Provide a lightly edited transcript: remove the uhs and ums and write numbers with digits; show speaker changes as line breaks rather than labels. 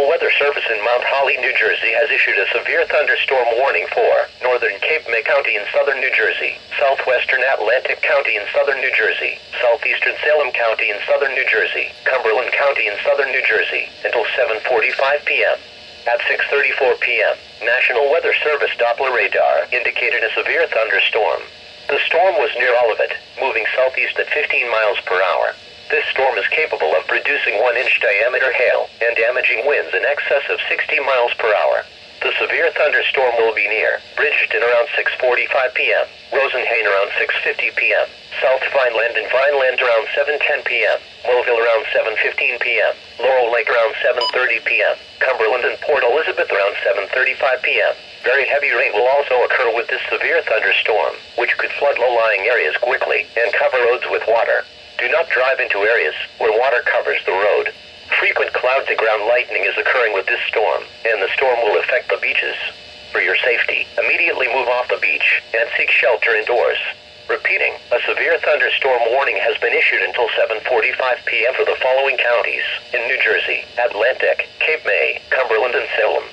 National Weather Service in Mount Holly, New Jersey has issued a severe thunderstorm warning for northern Cape May County in southern New Jersey, southwestern Atlantic County in southern New Jersey, southeastern Salem County in southern New Jersey, Cumberland County in southern New Jersey, until 7:45 p.m. At 6:34 p.m., National Weather Service Doppler radar indicated a severe thunderstorm. The storm was near Olivet, moving southeast at 15 miles per hour. This storm is capable of producing 1-inch diameter hail and damaging winds in excess of 60 miles per hour. The severe thunderstorm will be near Bridgeton around 6:45 p.m., Rosenhain around 6:50 p.m., South Vineland and Vineland around 7:10 p.m., Millville around 7:15 p.m., Laurel Lake around 7:30 p.m., Cumberland and Port Elizabeth around 7:35 p.m. Very heavy rain will also occur with this severe thunderstorm, which could flood low-lying areas quickly and cover roads with water. Do not drive into areas where water covers the road. Frequent cloud-to-ground lightning is occurring with this storm, and the storm will affect the beaches. For your safety, immediately move off the beach and seek shelter indoors. Repeating, a severe thunderstorm warning has been issued until 7:45 p.m. for the following counties in New Jersey: Atlantic, Cape May, Cumberland, and Salem.